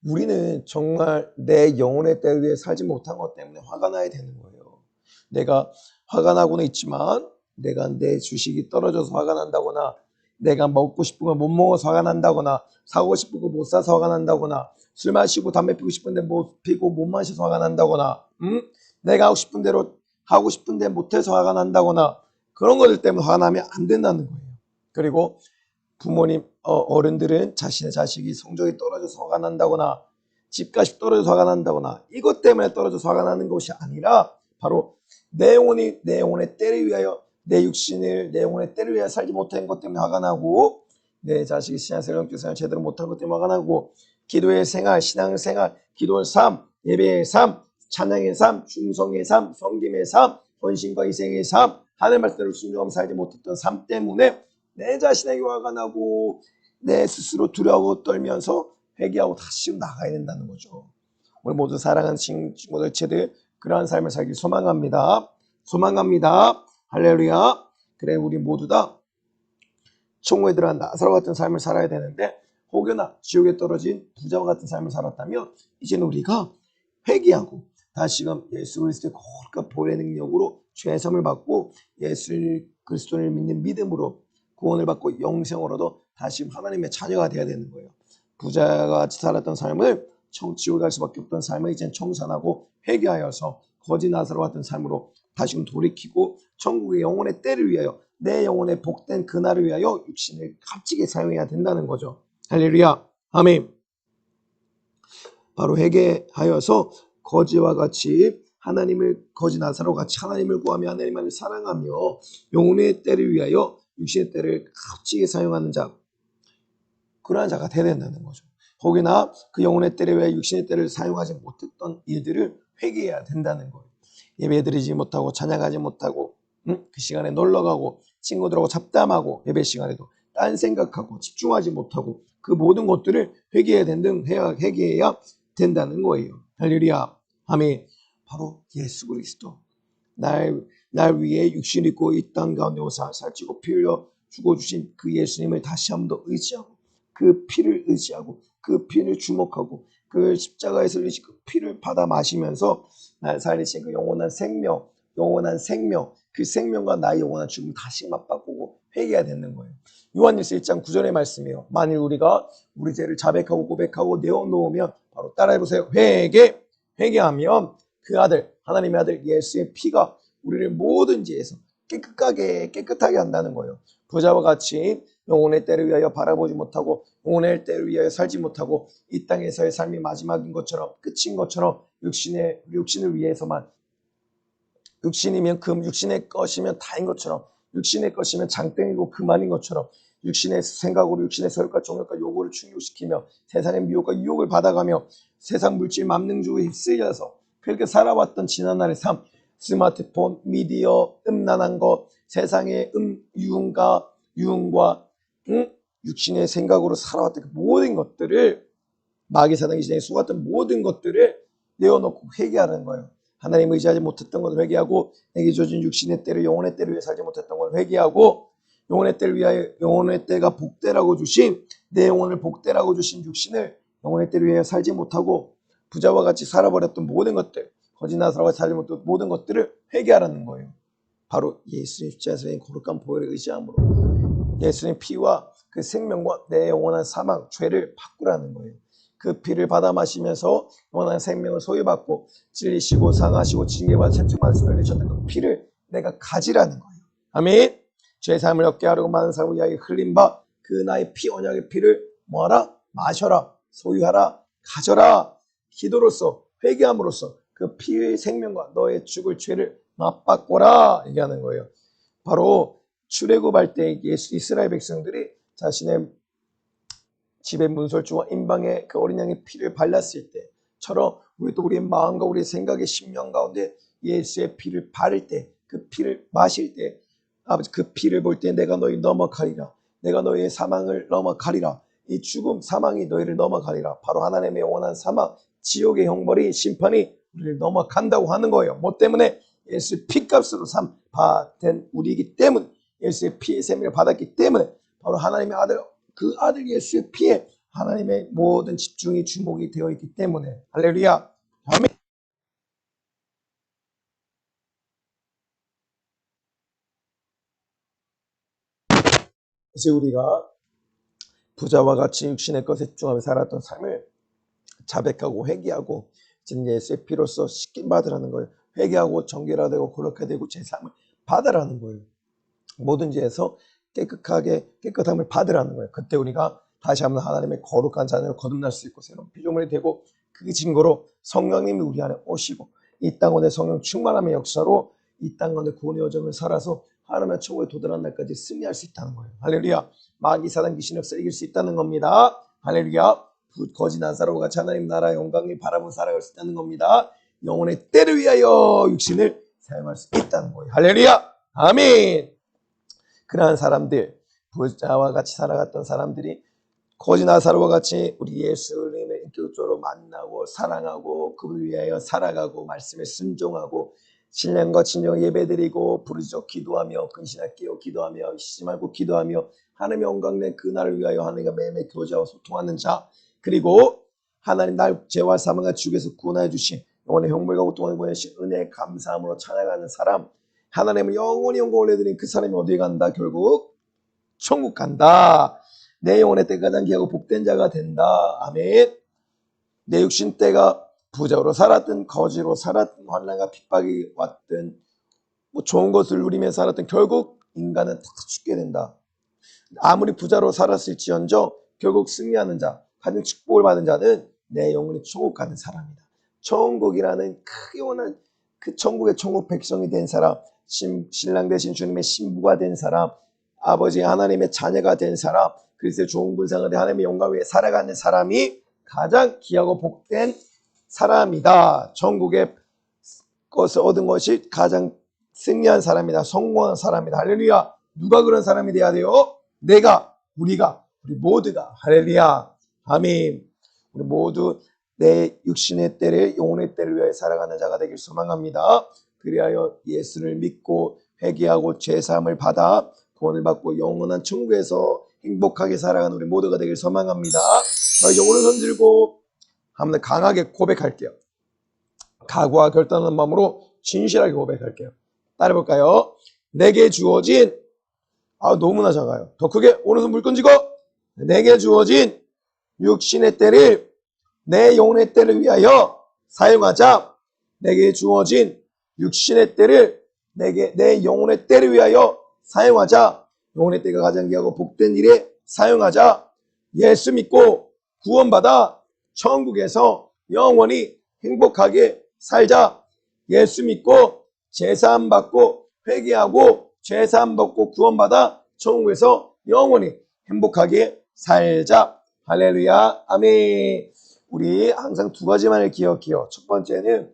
A: 우리는 정말 내 영혼의 때를 위해 살지 못한 것 때문에 화가 나야 되는 거예요. 내가 화가 나고는 있지만 내가 내 주식이 떨어져서 화가 난다거나 내가 먹고 싶은 걸 못 먹어서 화가 난다거나 사고 싶은 거 못 사서 화가 난다거나 술 마시고 담배 피고 싶은데 못 피고 못 마셔서 화가 난다거나 내가 하고 싶은데 못해서 화가 난다거나 그런 것들 때문에 화가 나면 안 된다는 거예요. 그리고 부모님, 어른들은 자신의 자식이 성적이 떨어져서 화가 난다거나 집값이 떨어져서 화가 난다거나 이것 때문에 떨어져서 화가 나는 것이 아니라 바로 내 영혼의 때를 위하여 내 영혼의 때를 위하여 살지 못한 것 때문에 화가 나고 내 자식이 신앙생활 제대로 못한 것 때문에 화가 나고 기도의 생활, 신앙생활, 기도의 삶, 예배의 삶, 찬양의 삶, 충성의 삶, 섬김의 삶, 헌신과 희생의 삶, 하나님 말씀대로 순종하며 살지 못했던 삶 때문에 내 자신에게 화가 나고 내 스스로 두려워 떨면서 회개하고 다시 나가야 된다는 거죠. 우리 모두 사랑하는 친구들, 제들 그러한 삶을 살길 소망합니다. 소망합니다. 할렐루야. 그래 우리 모두 다 천국에 들어간 나사로 같은 삶을 살아야 되는데 혹여나 지옥에 떨어진 부자와 같은 삶을 살았다면 이제는 우리가 회개하고 다시금 예수 그리스도의 거룩한 보혈의 능력으로 죄사함을 받고 예수 그리스도를 믿는 믿음으로 구원을 받고 영생으로도 다시 하나님의 자녀가 되어야 되는 거예요. 부자가 같이 살았던 삶을 지옥에 갈 수밖에 없던 삶을 이제 청산하고 회개하여서 거지 나사로 같은 삶으로 다시금 돌이키고 천국의 영혼의 때를 위하여 내 영혼의 복된 그날을 위하여 육신을 값지게 사용해야 된다는 거죠. 할렐루야. 아멘. 바로 회개하여서 거지와 같이 거지 나사로 같이 하나님을 구하며 하나님을 사랑하며 영혼의 때를 위하여 육신의 때를 값지게 사용하는 자, 그러한 자가 되어야 된다는 거죠. 혹여나 그 영혼의 때를 위하여 육신의 때를 사용하지 못했던 일들을 회개해야 된다는 거예요. 예배드리지 못하고 찬양하지 못하고 그 시간에 놀러가고 친구들하고 잡담하고 예배 시간에도 딴 생각하고 집중하지 못하고 그 모든 것들을 회개해야 된다는 거예요. 할렐루야. 아멘. 바로 예수 그리스도. 날 위해 육신 입고 이 땅 가운데 오사 살찌고 피 흘려 죽어주신 그 예수님을 다시 한 번 더 의지하고 그 피를 의지하고 그 피를 주목하고 그 십자가에서 흘리신 그 피를 받아 마시면서 날 살리신 그 영원한 생명, 그 생명과 나의 영원한 죽음 다시 맞바꾸고 회개해야 되는 거예요. 요한일서 1장 9절의 말씀이에요. 만일 우리가 우리 죄를 자백하고 고백하고 내어놓으면 바로 따라해보세요. 회개하면 그 아들, 하나님의 아들 예수의 피가 우리를 모든 죄에서 깨끗하게 한다는 거예요. 부자와 같이 영혼의 때를 위하여 바라보지 못하고 영혼의 때를 위하여 살지 못하고 이 땅에서의 삶이 마지막인 것처럼 끝인 것처럼 육신을 위해서만 육신이면 금, 육신의 것이면 다인 것처럼 육신의 것이면 장땡이고 그만인 것처럼 육신의 생각으로 육신의 서열과 정욕과 요구를 충족시키며 세상의 미혹과 유혹을 받아가며 세상 물질 만능주의에 휩쓸려서 그렇게 살아왔던 지난날의 삶, 스마트폰, 미디어, 음란한 것, 세상의 유흥과 육신의 생각으로 살아왔던 그 모든 것들을 마귀 사단이 진행해 수고했던 모든 것들을 내어놓고 회개하는 거예요. 하나님 의지하지 못했던 것을 회개하고 내게 주어진 육신의 때를 영혼의 때를 위해 살지 못했던 걸 회개하고 영혼의 때를 위하여 영혼의 때가 복대라고 주신 내 영혼을 복대라고 주신 육신을 영혼의 때를 위하여 살지 못하고 부자와 같이 살아버렸던 모든 것들 거짓나사로와 살지 못했던 모든 것들을 회개하라는 거예요. 바로 예수님 십자가에서 거룩한 보혈을 의지함으로 예수님 피와 그 생명과 내 영원한 사망, 죄를 바꾸라는 거예요. 그 피를 받아 마시면서 영원한 생명을 소유받고 찔리시고 상하시고 징계받아 생명만을 흘리셨던 그 피를 내가 가지라는 거예요. 아멘. 죄 삶을 얻게 하려고 많은 사람을 위하여 흘린 바 그 나의 피 언약의 피를 뭐하라? 마셔라. 소유하라. 가져라. 기도로서 회개함으로써 그 피의 생명과 너의 죽을 죄를 맞바꿔라 얘기하는 거예요. 바로 출애굽할 때 이스라엘 백성들이 자신의 집의 문설주와 임방에 그 어린 양의 피를 발랐을 때처럼 우리도 우리의 마음과 우리의 생각의 심령 가운데 예수의 피를 바를 때 그 피를 마실 때 아버지 그 피를 볼 때 내가 너희 넘어가리라. 내가 너희의 사망을 넘어가리라. 이 죽음 사망이 너희를 넘어가리라. 바로 하나님의 영원한 사망 지옥의 형벌이 심판이 우리를 넘어간다고 하는 거예요. 뭐 때문에? 예수의 피값으로 받은 우리이기 때문에 예수의 피의 생명을 받았기 때문에 바로 하나님의 아들 그 아들 예수의 피에 하나님의 모든 집중이 주목이 되어 있기 때문에 할렐루야. 아멘. 이제 우리가 부자와 같이 육신의 것에 집중하며 살았던 삶을 자백하고 회개하고 지금 예수의 피로써 씻김 받으라는 거예요. 회개하고 정결화되고 거룩하게 되고 제사함을 받으라는 거예요. 모든 죄에서 깨끗함을 받으라는 거예요. 그때 우리가 다시 한번 하나님의 거룩한 자녀로 거듭날 수 있고 새로운 피조물이 되고 그 증거로 성령님이 우리 안에 오시고 이 땅 가운데 성령 충만함의 역사로 이 땅 가운데 구원의 여정을 살아서 하나님의 천국에 도달한 날까지 승리할 수 있다는 거예요. 할렐루야. 마귀 사단 귀신 역사 이길 수 있다는 겁니다. 할렐루야. 거짓 나사로와 같이 하나님 나라의 영광을 바라보고 살아갈 수 있다는 겁니다. 영혼의 때를 위하여 육신을 사용할 수 있다는 거예요. 할렐루야. 아멘. 그러한 사람들, 부자와 같이 살아갔던 사람들이 거짓 나사로와 같이 우리 예수님을 인격적으로 만나고 사랑하고 그분을 위하여 살아가고 말씀에 순종하고 신령과 진정을 예배드리고 부르짖어 기도하며 근신하게 깨어 기도하며 쉬지 말고 기도하며 하나님의 영광내 그날을 위하여 하나님과 매매 교제하고 소통하는 자 그리고 하나님 날 죄와 사망과 죽에서 구원하여 주신 영원의 형벌과 고통을 보내신 은혜에 감사함으로 찬양하는 사람 하나님을 영원히 영광을 올려드린 그 사람이 어디에 간다? 결국 천국 간다. 내 영혼의 때가 가장 귀하고 복된 자가 된다. 아멘. 내 육신 때가 부자로 살았든 거지로 살았든 환난과 핍박이 왔든 뭐 좋은 것을 누리며 살았든 결국 인간은 다 죽게 된다. 아무리 부자로 살았을지언정 결국 승리하는 자, 가장 축복을 받은 자는 내 영혼이 천국 가는 사람이다. 천국이라는 크게 원한 그 천국의 천국 백성이 된 사람, 신랑 대신 주님의 신부가 된 사람, 아버지 하나님의 자녀가 된 사람, 그리스도의 좋은 군상을 된 하나님의 영광 위에 살아가는 사람이 가장 귀하고 복된 사람이다. 천국의 것을 얻은 것이 가장 승리한 사람이다. 성공한 사람이다. 할렐루야. 누가 그런 사람이 돼야 돼요? 내가 우리 모두가 할렐루야 아멘. 우리 모두 내 육신의 때를 영혼의 때를 위하여 살아가는 자가 되길 소망합니다. 그리하여 예수를 믿고 회개하고 죄사함을 받아 구원을 받고 영원한 천국에서 행복하게 살아가는 우리 모두가 되길 소망합니다. 이제 오른손 들고 한번 강하게 고백할게요. 각오와 결단하는 마음으로 진실하게 고백할게요. 따라해볼까요? 내게 주어진 너무나 작아요. 더 크게 오른손 물 던지고 내게 주어진 육신의 때를 내 영혼의 때를 위하여 사용하자. 내게 주어진 육신의 때를 내 영혼의 때를 위하여 사용하자. 영혼의 때가 가장 귀하고 복된 일에 사용하자. 예수 믿고 구원받아 천국에서 영원히 행복하게 살자. 예수 믿고 제사함 받고 회개하고 제사함 받고 구원받아 천국에서 영원히 행복하게 살자. 할렐루야 아멘. 우리 항상 두 가지만을 기억해요. 첫 번째는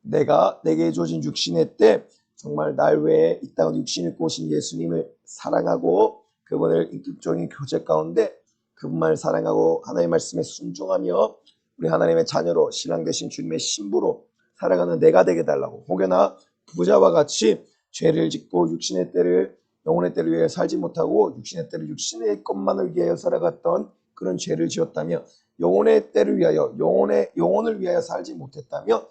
A: 내게 주어진 육신의 때 정말 날 외에 이 땅은 육신을 꼬신 예수님을 사랑하고 그분을 인격적인 교제 가운데 그분만을 사랑하고 하나님의 말씀에 순종하며 우리 하나님의 자녀로 신랑 되신 주님의 신부로 살아가는 내가 되게 달라고. 혹여나 부자와 같이 죄를 짓고 육신의 때를 영혼의 때를 위해 살지 못하고 육신의 때를 육신의 것만을 위하여 살아갔던 그런 죄를 지었다며 영혼의 때를 위하여 영혼을 위하여 살지 못했다며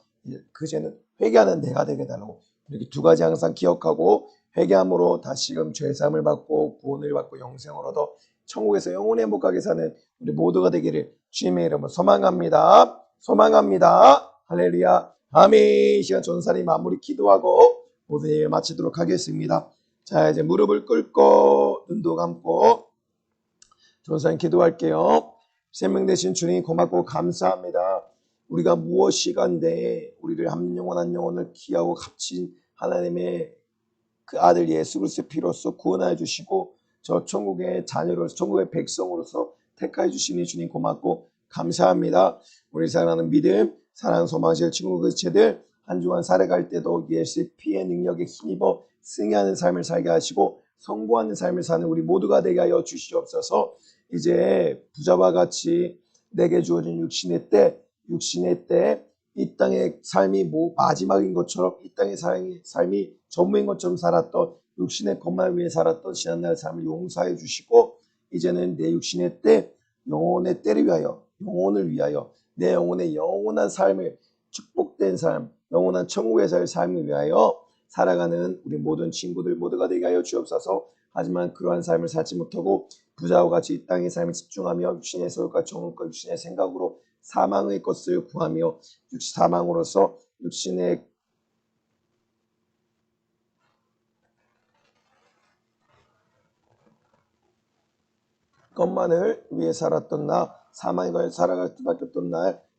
A: 그 죄는 회개하는 내가 되게 달라고. 이렇게 두 가지 항상 기억하고 회개함으로 다시금 죄사함을 받고 구원을 받고 영생을 얻어 천국에서 영원히 행복하게 사는 우리 모두가 되기를 주님의 이름으로 소망합니다. 할렐루야 아멘. 이 시간 전사리 마무리 기도하고 모든 일 마치도록 하겠습니다. 자, 이제 무릎을 꿇고 눈도 감고 전사님 기도할게요. 생명 되신 주님 고맙고 감사합니다. 우리가 무엇이간데 우리를 한 영혼 한 영혼을 귀하고 값진 하나님의 그 아들 예수 그리스도의 피로써 구원하여 주시고 저 천국의 자녀로서 천국의 백성으로서 택하여 주시니 주님 고맙고 감사합니다. 우리 사랑하는 믿음 사랑 소망실 친구 그체들 한 주간 살아갈 때도 예수의 피의 능력에 힘입어 승리하는 삶을 살게 하시고 성공하는 삶을 사는 우리 모두가 되게 하여 주시옵소서. 이제 부자와 같이 내게 주어진 육신의 때 이 땅의 삶이 마지막인 것처럼 이 땅의 삶이 전부인 것처럼 살았던 육신의 것만 위해 살았던 지난날 삶을 용서해 주시고 이제는 내 육신의 때 영혼의 때를 위하여 영혼을 위하여 내 영혼의 영원한 삶을 축복된 삶 영원한 천국에서의 삶을 위하여 살아가는 우리 모든 친구들 모두가 되게 하여 주옵소서. 하지만 그러한 삶을 살지 못하고 부자와 같이 이 땅의 삶에 집중하며 육신의 소욕과 정욕과 육신의 생각으로 사망의 것을 구하며 사망으로서 육신의 것만을 위해 살았던 사망의 것을 살아갈 수밖에 없던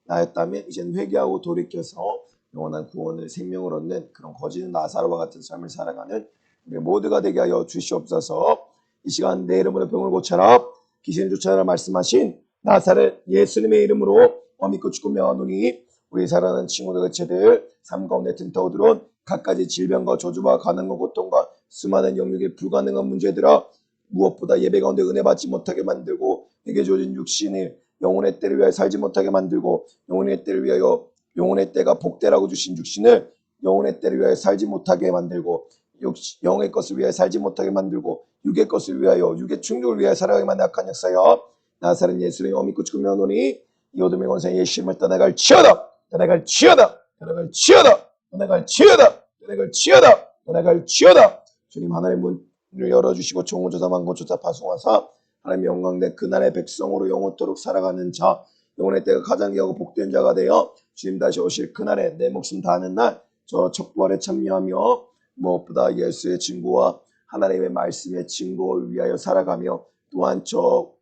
A: 나였다면 이제는 회개하고 돌이켜서 영원한 구원을 생명을 얻는 그런 거짓 나사로와 같은 삶을 살아가는 우리 모두가 되게 하여 주시옵소서. 이 시간 내 이름으로 병을 고쳐라 귀신 쫓아라 말씀하신 나사렛 예수님의 이름으로 믿고 죽고 명하노니 우리 사랑하는 친구들 제들 삶 가운데 틈타고 들어온 갖가지 질병과 저주와 가난과 고통과 수많은 영역의 불가능한 문제들아 무엇보다 예배 가운데 은혜 받지 못하게 만들고 내게 주어진 육신을 영혼의 때를 위하여 살지 못하게 만들고 영혼의 때를 위하여 영혼의 때가 복되라고 주신 육신을 영혼의 때를 위하여 살지 못하게 만들고 영의 것을 위하여 살지 못하게 만들고 육의 것을 위하여 육의 충족을 위하여 살아가게 만든 악한 역사여 나사렛 예수를 믿고 죽으며 오노니 이 어둠의 권세 예수님을 떠나갈 치어다 주님 하나님의 문을 열어주시고 총무조사 만고조사 파송하사 하나님의 영광대 그날의 백성으로 영원토록 살아가는 자 영혼의 때가 가장 귀하고 복된 자가 되어 주님 다시 오실 그날에 내 목숨 다하는 날 저 척부활에 참여하며 무엇보다 예수의 증거와 하나님의 말씀의 증거를 위하여 살아가며 또한 저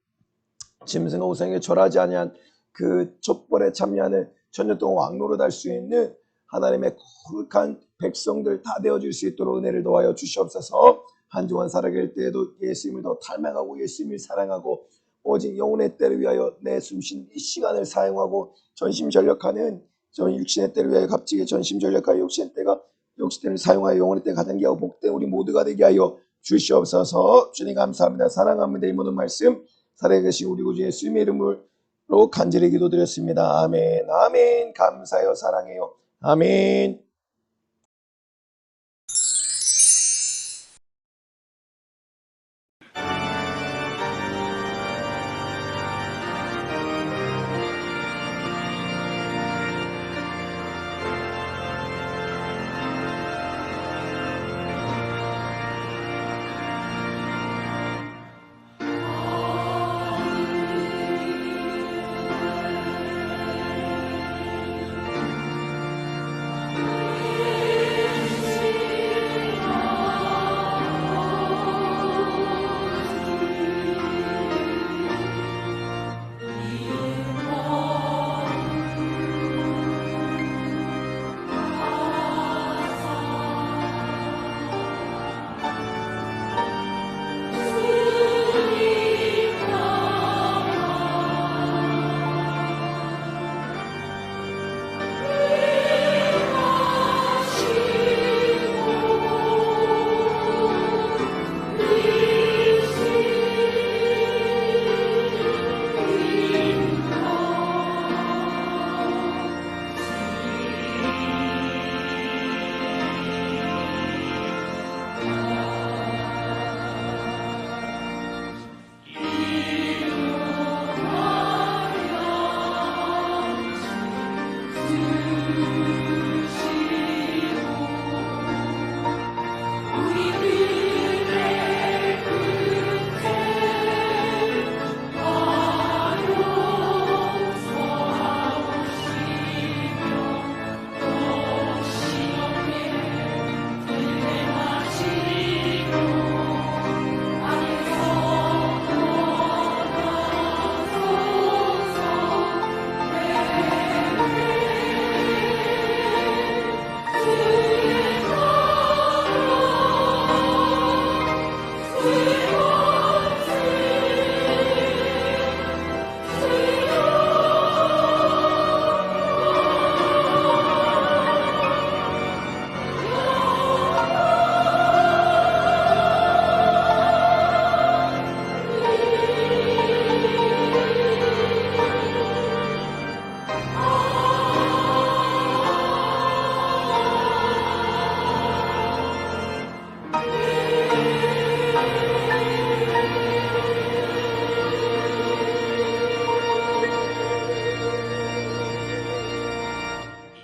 A: 짐승과 우상에 절하지 아니한 그 촛불에 참여하는 천년 동안 왕노릇 할 수 있는 하나님의 거룩한 백성들 다 되어질 수 있도록 은혜를 도와여 주시옵소서. 한 주간 살아갈 때에도 예수님을 더 닮아가고 예수님을 사랑하고 오직 영혼의 때를 위하여 내 숨쉰 이 시간을 사용하고 전심전력하는 저 육신의 때를 위하여 값지게 전심전력하여 육신의 때를 사용하여 영혼의 때가 가장 귀하고 복된 우리 모두가 되게 하여 주시옵소서. 주님 감사합니다. 사랑합니다. 이 모든 말씀 살아계신 우리 구주 예수님의 이름으로 간절히 기도드렸습니다. 아멘. 아멘. 감사해요. 사랑해요. 아멘.